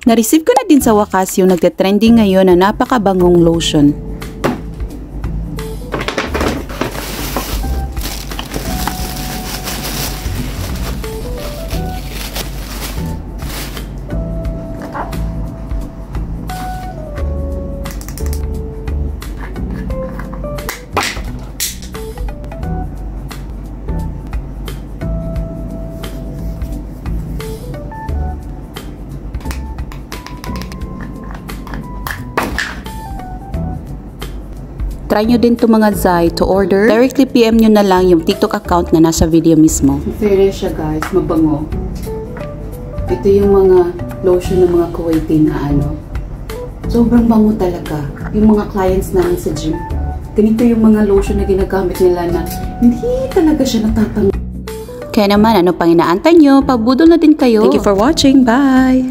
Na-receive ko na din sa wakas yung nagte-trending ngayon na napakabangong lotion. Try nyo din to mga Zai to order. Directly PM nyo na lang yung TikTok account na nasa video mismo. Fair siya guys, mabango. Ito yung mga lotion ng mga Kuwaiti na ano. Sobrang bango talaga. Yung mga clients namin sa gym. Ganito yung mga lotion na ginagamit nila na hindi talaga siya natatanggal. Kaya naman, ano pang inaantay nyo? Pabudol na din kayo. Thank you for watching. Bye!